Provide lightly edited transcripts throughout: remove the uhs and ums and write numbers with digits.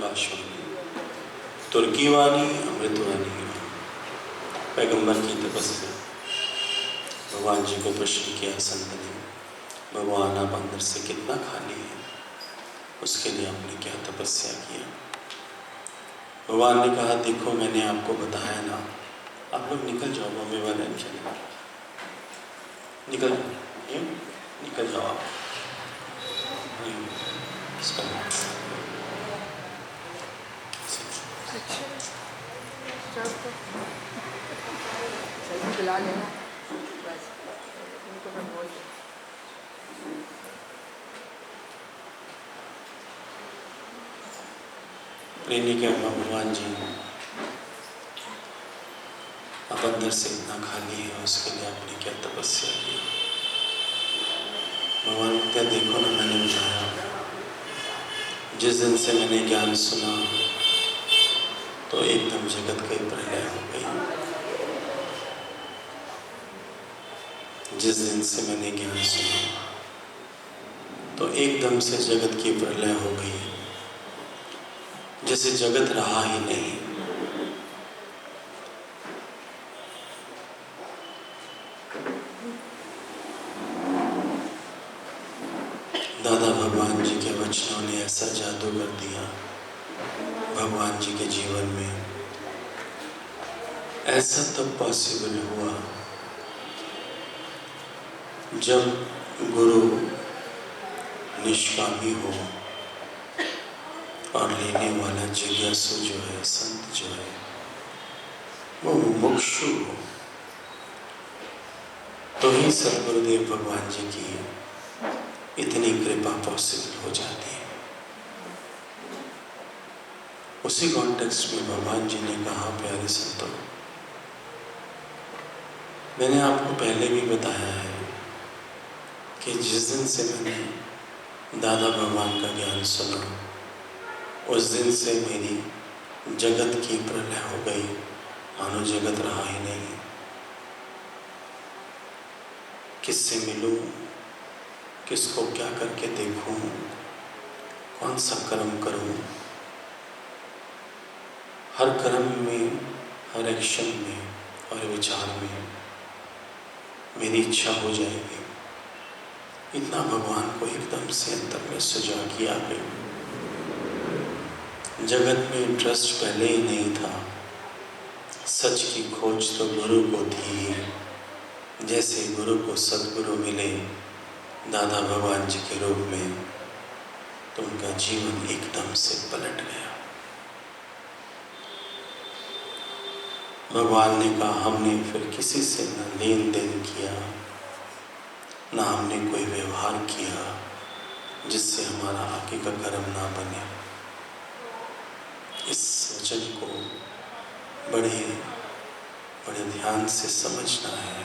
आकाशवाणी, तुर्की वाणी अमृतवाणी। पैगंबर की तपस्या। भगवान जी को प्रश्न किया संत ने, भगवान आप अंदर से कितना खाली है, उसके लिए आपने क्या तपस्या किया? भगवान ने कहा, देखो मैंने आपको बताया ना, आप लोग निकल जाओ, मम्मी वाले चले निकल जाओ, निकल जाओ आप। बुला लेना बस, उनको मैं बोल दूँ। प्रेमी भगवान जी, आप अंदर से इतना खाली है, उसके लिए आपने क्या तपस्या की? भगवान क्या, देखो ना, मैंने बताया जिस दिन से मैंने ज्ञान सुना तो एकदम जगत की प्रलय हो गई। जिस दिन से मैंने ज्ञान सुना तो एकदम से जगत की प्रलय हो गई, जैसे जगत रहा ही नहीं। दादा भगवान जी के वचनों ने ऐसा जादू कर दिया भगवान जी के जीवन में। ऐसा तब पॉसिबल हुआ जब गुरु निष्कामी हो और लेने वाला जिज्ञासु जो है, संत जो है, वो मुमुक्षु हो, तो ही सद्गुरुदेव भगवान जी की इतनी कृपा पॉसिबल हो जाती है। उसी कॉन्टेक्स्ट में भगवान जी ने कहा, प्यारे संतों, मैंने आपको पहले भी बताया है कि जिस दिन से मैंने दादा भगवान का ज्ञान सुना, उस दिन से मेरी जगत की प्रलय हो गई, मानो जगत रहा ही नहीं। किससे मिलूं, किसको क्या करके देखूं, कौन सा कर्म करूं? हर कर्म में, हर एक्शन में, हर विचार में मेरी इच्छा हो जाएगी। इतना भगवान को एकदम से अंतर में सुझा किया है। जगत में इंटरेस्ट पहले ही नहीं था। सच की खोज तो गुरु को थी। जैसे गुरु को सद्गुरु मिले दादा भगवान जी के रूप में, तो उनका जीवन एकदम से पलट गया। भगवान ने कहा, हमने फिर किसी से न लेन देन किया, ना हमने कोई व्यवहार किया जिससे हमारा आगे का कर्म ना बने। इस वचन को बड़े बड़े ध्यान से समझना है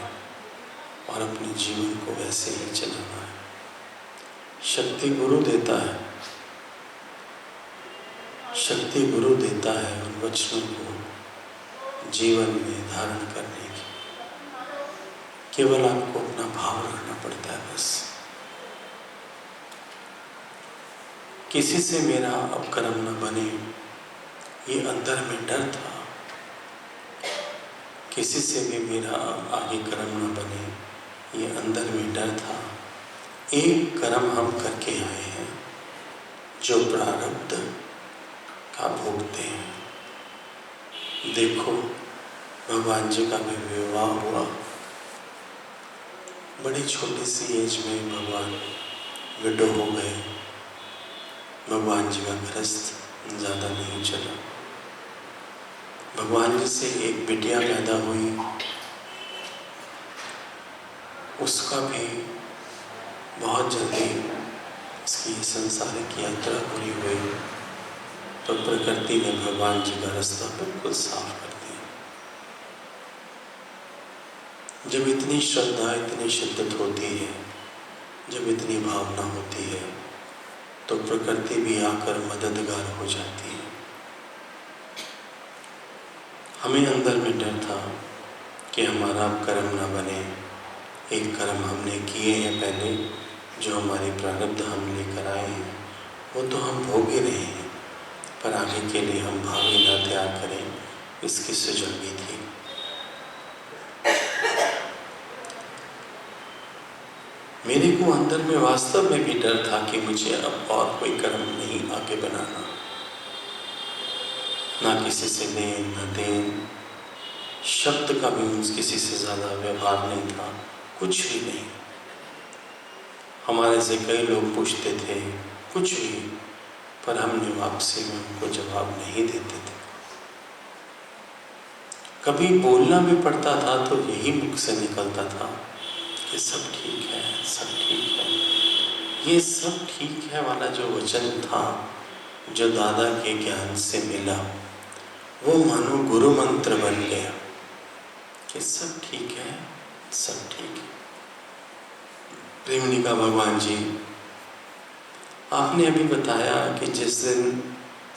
और अपने जीवन को वैसे ही चलाना है। शक्ति गुरु देता है, शक्ति गुरु देता है उन वचनों को जीवन में धारण करने की। केवल आपको अपना भाव रखना पड़ता है बस। किसी से मेरा अब कर्म न बने, ये अंदर में डर था। किसी से भी मेरा आगे कर्म न बने, ये अंदर में डर था। एक कर्म हम करके आए हैं जो प्रारब्ध का भोगते हैं। देखो, भगवान जी का भी विवाह हुआ, बड़ी छोटी सी एज में भगवान विडो हो गए। भगवान जी का गृहस्थ ज़्यादा नहीं चला। भगवान जी से एक बिटिया पैदा हुई, उसका भी बहुत जल्दी इसकी संसारिक यात्रा पूरी हुई, तो प्रकृति ने भगवान जी का रास्ता बिल्कुल साफ कर दिया। जब इतनी श्रद्धा, इतनी शिद्दत होती है, जब इतनी भावना होती है, तो प्रकृति भी आकर मददगार हो जाती है। हमें अंदर में डर था कि हमारा कर्म ना बने। एक कर्म हमने किए हैं पहले, जो हमारे प्रारब्ध हम लेकर आए हैं, वो तो हम भोग ही रहे हैं। पर आगे के लिए हम भावी न त्याग करें, इसकी सुझावी थी। मेरे को अंदर में वास्तव में भी डर था कि मुझे अब और कोई कर्म नहीं आगे बनाना, ना किसी से लेन न देन, शब्द का भी किसी से ज़्यादा व्यवहार नहीं था, कुछ भी नहीं। हमारे से कई लोग पूछते थे कुछ भी, पर हमने वापसी में उनको जवाब नहीं देते थे। कभी बोलना भी पड़ता था तो यही मुख से निकलता था कि सब ठीक है, सब ठीक है। ये सब ठीक है वाला जो वचन था, जो दादा के ज्ञान से मिला, वो मानो गुरु मंत्र बन गया कि सब ठीक है, सब ठीक है। प्रेमनिका भगवान जी, आपने अभी बताया कि जिस दिन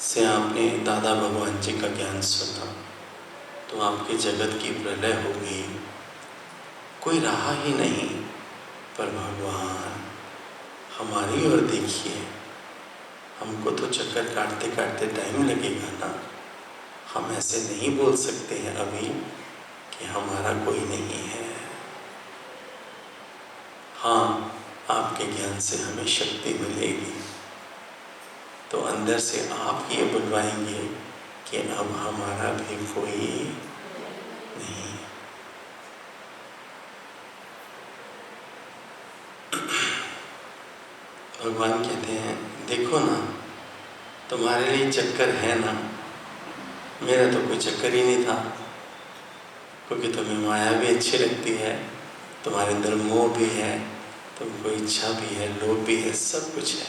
से आपने दादा भगवान जी का ज्ञान सुना तो आपके जगत की प्रलय हो गई, कोई रहा ही नहीं। पर भगवान हमारी ओर देखिए, हमको तो चक्कर काटते काटते टाइम लगेगा ना। हम ऐसे नहीं बोल सकते हैं अभी कि हमारा कोई नहीं है। हाँ, आपके ज्ञान से हमें शक्ति मिलेगी तो अंदर से आप ये बुलवाएंगे कि अब हमारा भी कोई नहीं। भगवान कहते हैं देखो ना, तुम्हारे लिए चक्कर है ना, मेरा तो कोई चक्कर ही नहीं था, क्योंकि तुम्हें माया भी अच्छी लगती है, तुम्हारे अंदर मोह भी है, तुमको इच्छा भी है, लोभ भी है, सब कुछ है,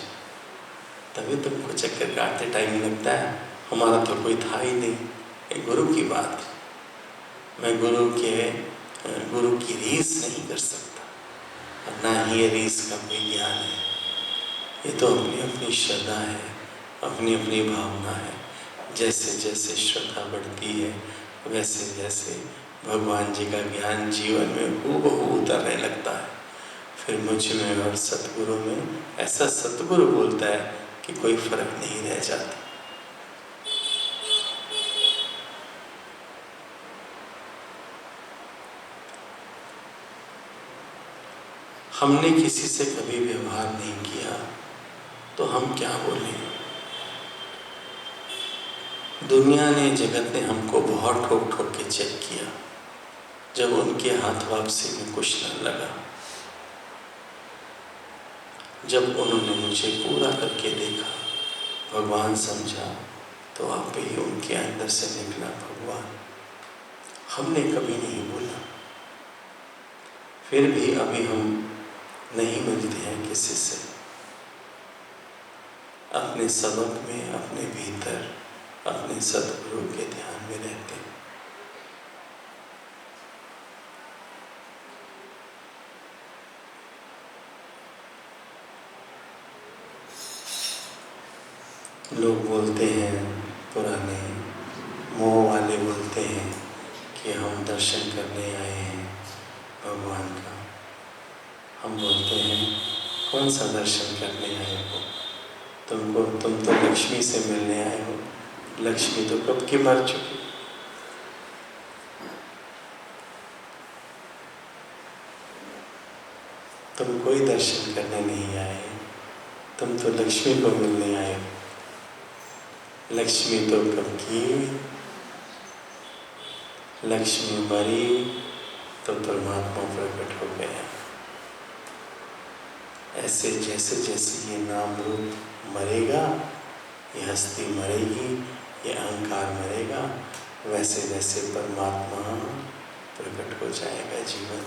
तभी तुमको चक्कर काटते टाइम लगता है। हमारा तो कोई था ही नहीं। ये गुरु की बात, मैं गुरु की रीस नहीं कर सकता, और ना ही ये रीस का कोई ज्ञान है। ये तो अपनी अपनी श्रद्धा है, अपनी अपनी भावना है। जैसे जैसे श्रद्धा बढ़ती है वैसे वैसे भगवान जी का ज्ञान जीवन में हूबहू उतरने लगता है। फिर मुझ में और सतगुरु में ऐसा सतगुरु बोलता है कि कोई फर्क नहीं रह जाता। हमने किसी से कभी व्यवहार नहीं किया तो हम क्या बोलें। दुनिया ने, जगत ने हमको बहुत ठोक ठोक के चेक किया। जब उनके हाथ वापसी में कुछ न लगा, जब उन्होंने मुझे पूरा करके देखा, भगवान समझा, तो आप ही उनके अंदर से निकला भगवान। हमने कभी नहीं बोला। फिर भी अभी हम नहीं मिलते हैं किसी से। अपने सबक में, अपने भीतर, अपने सतगुरु के ध्यान में रहते हैं। लोग बोलते हैं, पुराने मोह वाले बोलते हैं कि हम दर्शन करने आए हैं भगवान का। हम बोलते हैं कौन सा दर्शन करने आए हो? तुम तो लक्ष्मी से मिलने आए हो। लक्ष्मी तो कब की मर चुकी। तुम कोई दर्शन करने नहीं आए, तुम तो लक्ष्मी को मिलने आए हो। लक्ष्मी तो कब की, लक्ष्मी मरी तो परमात्मा प्रकट हो गया। ऐसे जैसे जैसे ये नाम रूप मरेगा, ये हस्ती मरेगी, ये अहंकार मरेगा, वैसे वैसे परमात्मा प्रकट हो जाएगा जीवन।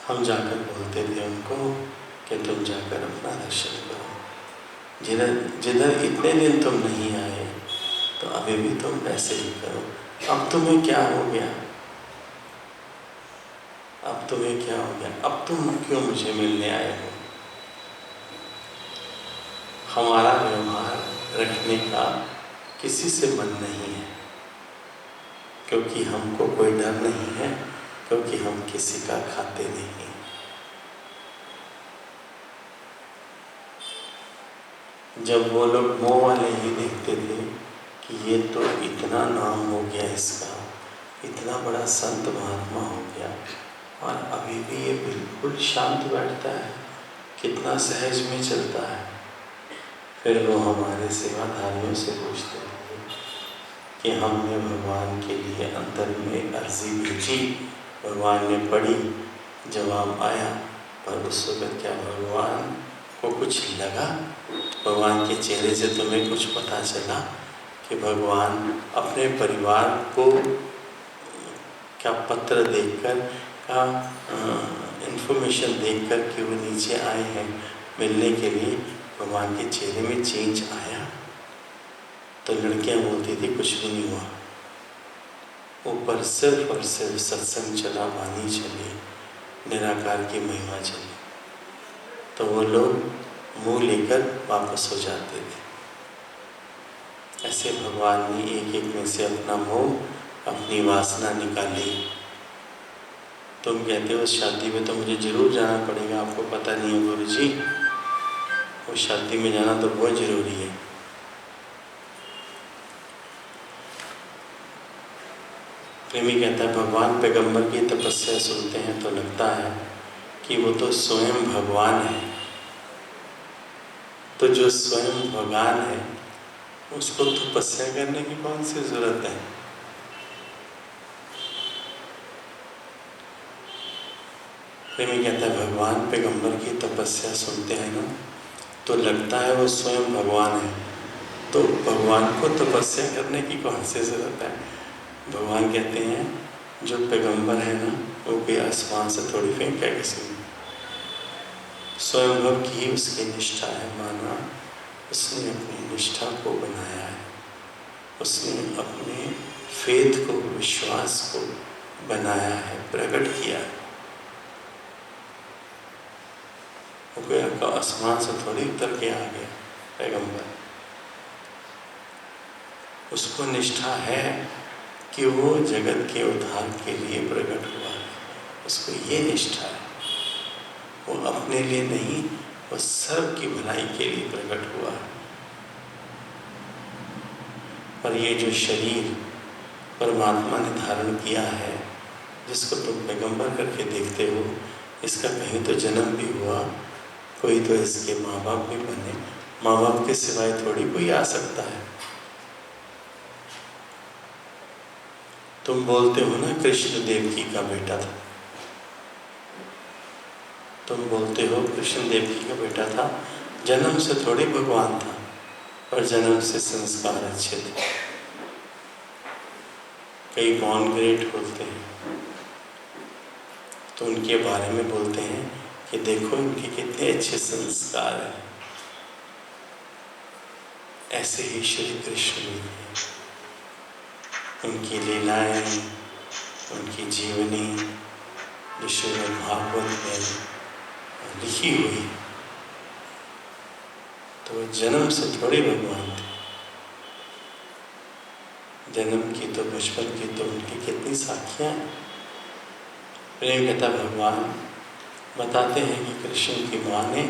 हम जाकर बोलते थे उनको कि तुम जाकर अपना दर्शन करो। जिधर इतने दिन तुम नहीं आए तो अभी भी तुम वैसे ही करो। अब तुम्हें क्या हो गया? अब तुम्हें क्या हो गया? अब तुम क्यों मुझे मिलने आए हो? हमारा व्यवहार रखने का किसी से मन नहीं है, क्योंकि हमको कोई डर नहीं है क्योंकि हम किसी का खाते नहीं। जब वो लोग मोह वाले ही देखते थे कि ये तो इतना नाम हो गया इसका, इतना बड़ा संत महात्मा हो गया, और अभी भी ये बिल्कुल शांत बैठता है, कितना सहज में चलता है। फिर वो हमारे सेवाधारियों से पूछते थे कि हमने भगवान के लिए अंतर में अर्जी भेजी, भगवान ने पढ़ी, जवाब आया, पर उस वक्त क्या भगवान को कुछ लगा? भगवान के चेहरे से तुम्हें कुछ पता चला कि भगवान अपने परिवार को क्या पत्र देखकर, क्या इन्फॉर्मेशन देखकर कि वो नीचे आए हैं मिलने के लिए, भगवान के चेहरे में चेंज आया? तो लड़कियां बोलती थी कुछ भी नहीं हुआ, ऊपर सिर्फ और सिर्फ सत्संग चला, वाणी चली, निराकार की महिमा चली। तो वो लोग मुंह लेकर वापस हो जाते थे। ऐसे भगवान ने एक एक में से अपना मोह, अपनी वासना निकाली। तुम कहते हो उस शादी में तो मुझे जरूर जाना पड़ेगा, आपको पता नहीं है गुरुजी, उस शादी में जाना तो बहुत जरूरी है। प्रेमी कहता है भगवान पैगंबर की तपस्या सुनते हैं तो लगता है कि वो तो स्वयं भगवान है। तो जो स्वयं भगवान है उसको तपस्या करने की कौन सी जरूरत है? प्रेमी कहता है भगवान पैगंबर की तपस्या सुनते हैं ना तो लगता है वो स्वयं भगवान है, तो भगवान को तपस्या करने की कौन सी जरूरत है? भगवान कहते हैं जो पैगंबर है ना वो कोई आसमान से थोड़ी फेंका है किसी ने, स्वयं की उसकी निष्ठा है, माना उसने अपनी निष्ठा को बनाया है, उसने अपने फेथ को, विश्वास को बनाया है, प्रकट किया है। वो कोई आसमान से थोड़ी उतर के आ गया पैगंबर। उसको निष्ठा है कि वो जगत के उद्धार के लिए प्रकट हुआ है, उसको ये निष्ठा है। वो अपने लिए नहीं, वो सब की भलाई के लिए प्रकट हुआ है। पर ये जो शरीर परमात्मा ने धारण किया है, जिसको तुम पैगंबर करके देखते हो, इसका कहीं तो जन्म भी हुआ, कोई तो इसके माँ बाप भी बने, माँ बाप के सिवाय थोड़ी कोई आ सकता है। तुम बोलते हो ना कृष्ण देवकी का बेटा था, तुम बोलते हो कृष्ण देवकी का बेटा था, जन्म से थोड़ी भगवान था, पर जन्म से संस्कार अच्छे थे। कई बॉर्न ग्रेट होते हैं तो उनके बारे में बोलते हैं कि देखो इनके कितने अच्छे संस्कार हैं। ऐसे ही श्री कृष्ण भी हैं, उनकी लीलाएं, उनकी जीवनी जो श्रीमद् भागवत में लिखी हुई, तो वो जन्म से थोड़ी भगवान थे। जन्म की तो, बचपन की तो उनकी कितनी साखियाँ हैं। प्रेम कहता भगवान बताते हैं कि कृष्ण की माँ ने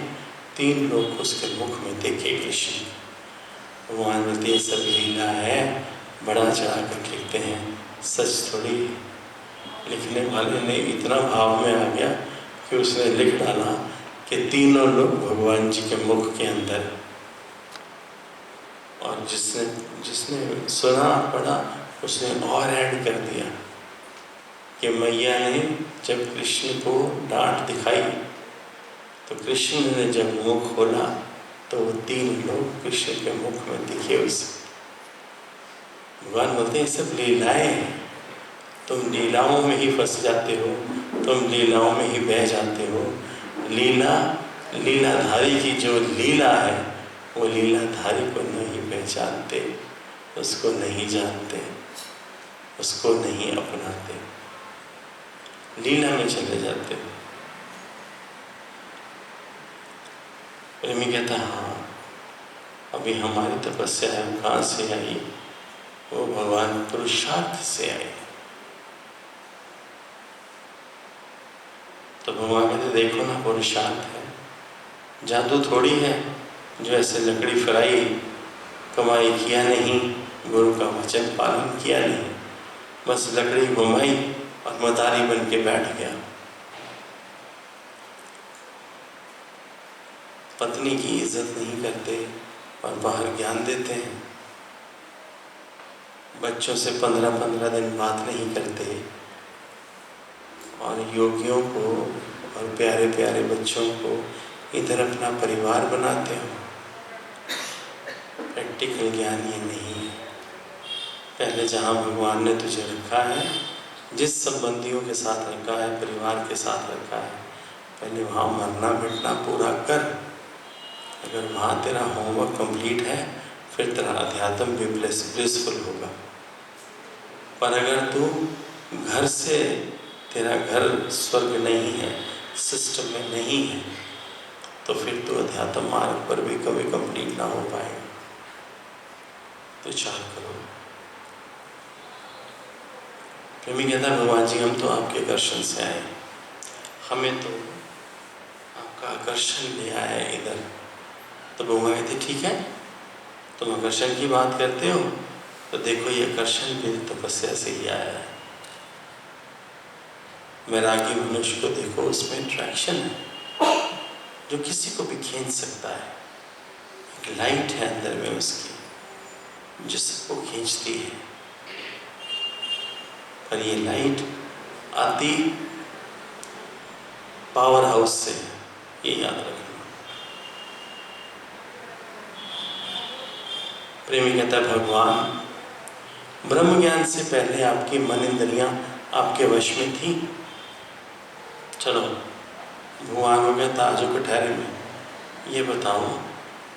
3 लोग उसके मुख में देखे कृष्ण। भगवान बोलते सब लीला है, बड़ा चढ़ा कर लिखते हैं, सच थोड़ी। लिखने वाले ने इतना भाव में आ गया कि उसने लिख डाला कि 3 लोग भगवान जी के मुख के अंदर। और जिसने सुना पढ़ा उसने और ऐड कर दिया कि मैया ने जब कृष्ण को डांट दिखाई तो कृष्ण ने जब मुख खोला तो वो 3 लोग कृष्ण के मुख में दिखे उसे। भगवान बोलते हैं सब लीलाएं हैं, तुम लीलाओं में ही फंस जाते हो, तुम लीलाओं में ही बह जाते हो। लीलाधारी की जो लीला है वो लीलाधारी को नहीं पहचानते, उसको नहीं जानते, उसको नहीं अपनाते, लीला में चले जाते। प्रेमी कहता हाँ, अभी हमारी तपस्या है वो कहाँ से आई? वो भगवान पुरुषार्थ से आई। तो भगवान कहते देखो ना पुरुषार्थ है, जादू थोड़ी है जो ऐसे लकड़ी फराई, कमाई किया नहीं, गुरु का वचन पालन किया नहीं, बस लकड़ी घुमाई और मदारी बन के बैठ गया। पत्नी की इज्जत नहीं करते और बाहर ज्ञान देते हैं, बच्चों से 15-15 दिन बात नहीं करते और योगियों को और प्यारे प्यारे बच्चों को इधर अपना परिवार बनाते हो। प्रैक्टिकल ज्ञान ये नहीं है। पहले जहाँ भगवान ने तुझे रखा है, जिस संबंधियों के साथ रखा है, परिवार के साथ रखा है, पहले वहाँ मरना मिटना पूरा कर। अगर वहाँ तेरा होमवर्क कंप्लीट है, फिर तेरा अध्यात्म भी ब्लिसफुल होगा। पर अगर तू घर से, तेरा घर स्वर्ग नहीं है, सिस्टम में नहीं है, तो फिर तू अध्यात्म मार्ग पर भी कभी कंप्लीट ना हो पाएगा। तो विचार करो। प्रेमी कहता है भगवान जी हम तो आपके आकर्षण से आए, हमें तो आपका आकर्षण ले आया है इधर। तो भगवान कहते ठीक है, तुम आकर्षण की बात करते हो, तो देखो ये आकर्षण भी तपस्या से ही आया है। वैरागी मनुष्य को देखो, उसमें अट्रैक्शन है जो किसी को भी खींच सकता है। एक लाइट है अंदर में उसकी जो सबको खींचती है, पर ये लाइट आती पावर हाउस से, ये याद रखना। प्रेमी कहता है भगवान ब्रह्म ज्ञान से पहले आपकी मन इंद्रियां आपके वश में थी। चलो भगवान हो गया ताजो कटहरे में। ये बताओ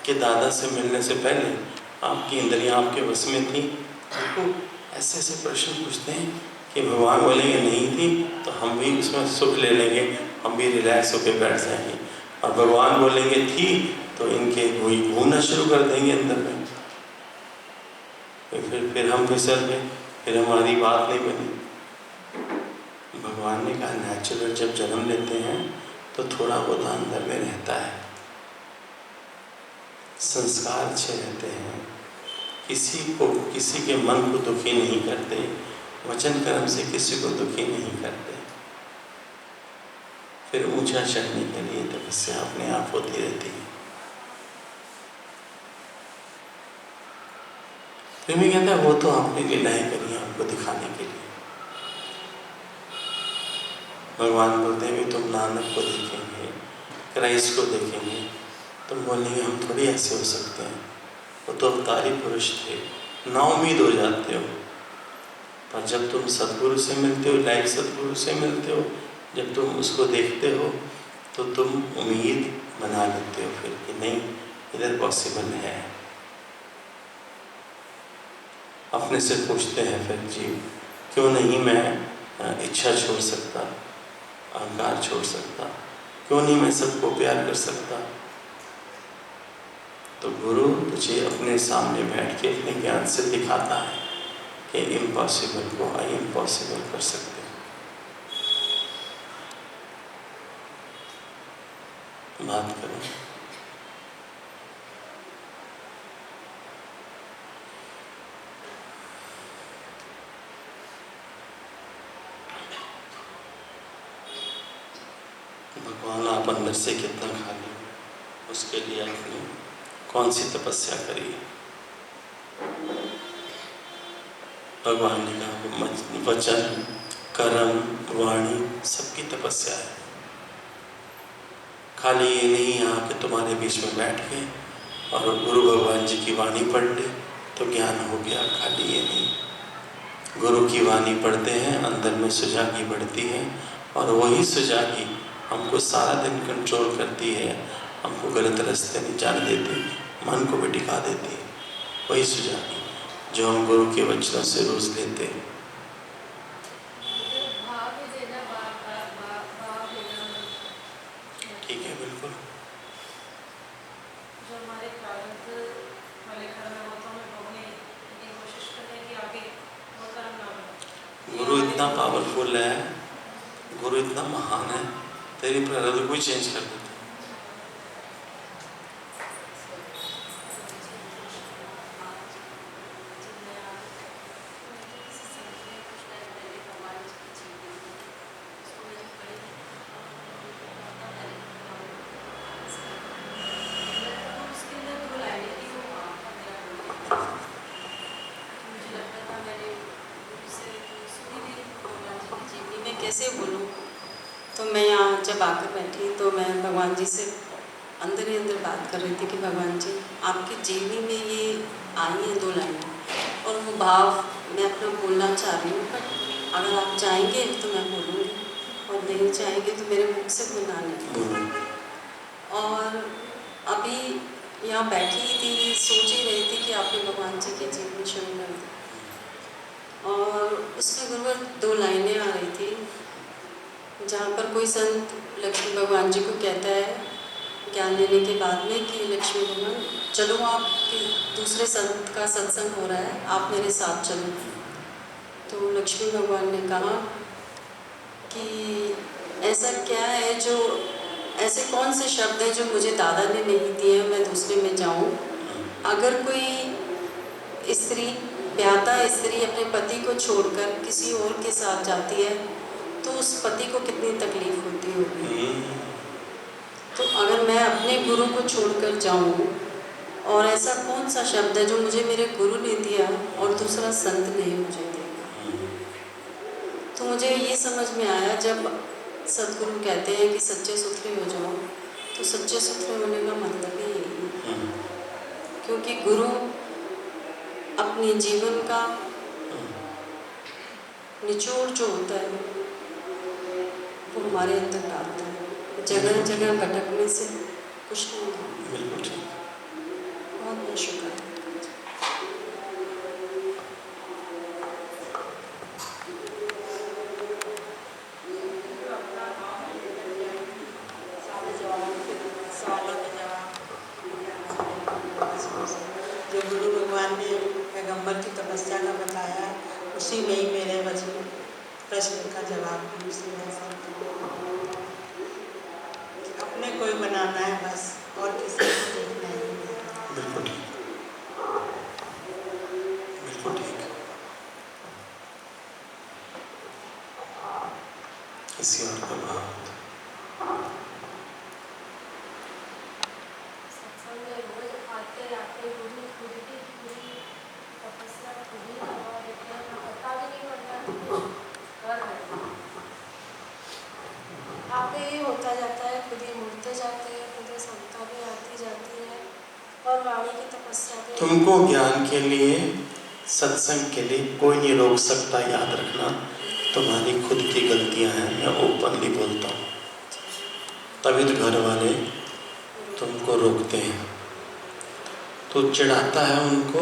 कि दादा से मिलने से पहले आपकी इंद्रियां आपके वश में थी? देखो ऐसे ऐसे प्रश्न पूछते हैं कि भगवान बोलेंगे नहीं थी तो हम भी उसमें सुख ले लेंगे, हम भी रिलैक्स होकर बैठ जाएंगे। और भगवान बोलेंगे थी तो इनके घूमना शुरू कर देंगे अंदर में, फिर हम फिसल गए, फिर हमारी बात नहीं बनी। भगवान ने कहा नेचुरल जब जन्म लेते हैं तो थोड़ा बहुत अंदर में रहता है, संस्कार अच्छे रहते हैं, किसी के मन को दुखी नहीं करते, वचन कर्म से किसी को दुखी नहीं करते। फिर ऊंचा चढ़ने के लिए तपस्या अपने आप होती रहती है। प्रेमी कहता है वो तो आपने लीलाएं करी आपको दिखाने के लिए। भगवान बोलते हैं तुम नानक को देखेंगे, क्राइस्ट को देखेंगे, तुम बोलेंगे हम थोड़ी ऐसे हो सकते हैं, वो तो अवतारी पुरुष थे, नाउम्मीद हो जाते हो। पर जब तुम सद्गुरु से मिलते हो, लाइक सद्गुरु से मिलते हो, जब तुम उसको देखते हो तो तुम उम्मीद बना लेते हो फिर कि नहीं इधर पॉसिबल है। अपने से पूछते हैं फिर जीव क्यों नहीं मैं इच्छा छोड़ सकता, अहंकार छोड़ सकता, क्यों नहीं मैं सबको प्यार कर सकता? तो गुरु तुझे अपने सामने बैठ के अपने ज्ञान से दिखाता है कि इम्पॉसिबल को आई इम्पॉसिबल कर सकते हैं। बात करो। भगवान आप अंदर से कितना खा लें, उसके लिए आपने कौन सी तपस्या करी है? भगवान ने कहा वचन कर्म वाणी सबकी तपस्या है। खाली ये नहीं यहाँ के तुम्हारे बीच में बैठ गए और गुरु भगवान जी की वाणी पढ़ ली तो ज्ञान हो गया, खाली ये नहीं। गुरु की वाणी पढ़ते हैं, अंदर में सुजागी बढ़ती है और वही सुजागी हमको सारा दिन कंट्रोल करती है, हमको गलत रास्ते नहीं जाने देती, मन को भी टिका देती है। वही सुजागी जो हम गुरु के वचनों से रोज लेते हैं। ठीक है, बिल्कुल। जो हमारे प्रारब्ध वाले कर्म है वो तो हमें भोगने की कोशिश करने की आगे वो कर्म ना हो। गुरु इतना पावरफुल है, गुरु इतना महान है, तेरी प्रारब्ध कोई चेंज कर देता। उसके अंदर दो लाइनें थी, वो वहाँ पर मेरा मुझे लगता था मैंने उसे सुनी थी भगवान जी की जीवनी में कैसे बोलूँ। तो मैं यहाँ जब आकर बैठी तो मैं भगवान जी से अंदर ही अंदर बात कर रही थी कि भगवान जी आपकी जीवनी में ये आई हैं दो लाइनें और वो भाव मैं अपना बोलना चाह रही हूँ, बट अगर आप चाहेंगे तो मैं बोलूँगी और नहीं चाहेंगे तो मेरे मुख से बोलना नहीं। और अभी यहाँ बैठी ही थी, सोच ही रही थी कि आपने भगवान जी की जीवनी शुरू कर दी और उसमें गुरुवर दो लाइनें आ रही थी जहाँ पर कोई संत लक्ष्मी भगवान जी को कहता है ज्ञान लेने के बाद में कि लक्ष्मी भगवान चलो, आपके दूसरे संत का सत्संग हो रहा है, आप मेरे साथ चलो। तो लक्ष्मी भगवान ने कहा कि ऐसा क्या है जो, ऐसे कौन से शब्द हैं जो मुझे दादा ने नहीं दिए हैं, मैं दूसरे में जाऊं। अगर कोई स्त्री, ब्याहता स्त्री अपने पति को छोड़कर किसी और के साथ जाती है तो उस पति को कितनी तकलीफ होती होगी। तो अगर मैं अपने गुरु को छोड़कर जाऊं, और ऐसा कौन सा शब्द है जो मुझे मेरे गुरु ने दिया और दूसरा संत नहीं मुझे देगा। तो मुझे ये समझ में आया जब सदगुरु कहते हैं कि सच्चे सुथरे हो जाओ, तो सच्चे सुथरे होने का मतलब ही यही है, क्योंकि गुरु अपने जीवन का निचोड़ जो होता है वो हमारे अंदर डालता है, जगह जगह भटकने से कुछ नहीं होता। बिल्कुल ठीक। बहुत बहुत शुक्रिया। जो गुरु भगवान ने पैगंबर की तपस्या का बताया, उसी में ही मेरे वचन प्रश्न का जवाब भी उसी में से अपने को ही बनाना है बस, और किसी को देखना ही नहीं। बिल्कुल ठीक, बिल्कुल ठीक। किसी और का भाव सत्संग में रोज आते आते गुरु खुद की पूरी तपस्या खुद ही करवा देते हैं, ना पता भी नहीं पड़ता कि कुछ कर रहे हैं। आगे ये होता जाता है, खुद ही मुड़ते जाते हैं, खुद ही समता भी आती जाती है और वाणी की तपस्या भी। तुमको ज्ञान के लिए, सत्संग के लिए कोई नहीं रोक सकता, याद रखना। तुम्हारी खुद की गलतियां हैं, मैं ओपनली बोलता हूँ, तभी तो घर वाले तुमको रोकते हैं। तो चिढ़ाता है उनको,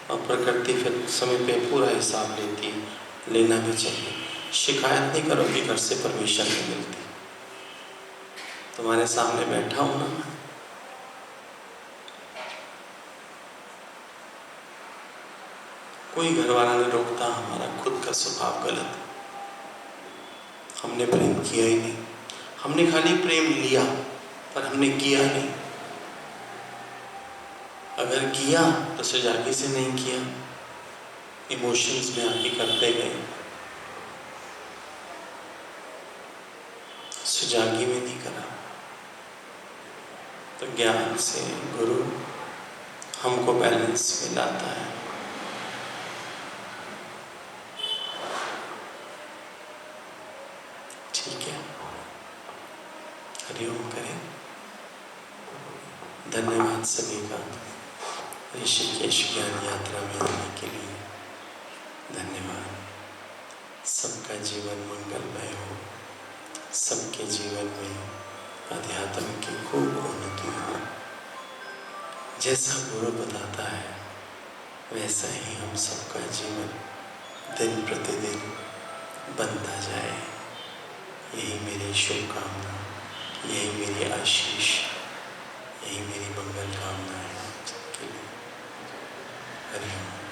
और प्रकृति फिर समय पे पूरा हिसाब लेती है, लेना भी चाहिए। शिकायत नहीं करोगी, घर से परमिशन नहीं मिलती। तुम्हारे सामने बैठा हूं ना, कोई घर वाला नहीं रोकता, हमारा खुद का स्वभाव गलत है। हमने प्रेम किया ही नहीं, हमने खाली प्रेम लिया पर हमने किया नहीं। अगर किया तो सजागी से नहीं किया, इमोशंस में आके करते गए, सजागी में नहीं करा। तो ज्ञान से गुरु हमको बैलेंस में लाता है। ठीक है, हरिओम करें। धन्यवाद सभी का ऋषिकेश ज्ञान यात्रा में आने के लिए। धन्यवाद। सबका जीवन मंगलमय हो, सबके जीवन में अध्यात्म की खूब उन्नति हो। जैसा गुरु बताता है वैसा ही हम सबका जीवन दिन प्रतिदिन बनता जाए। यही मेरी शुभकामना, यही मेरी आशीष, यही मेरी मंगल कामना है सबके लिए। हरि ओम।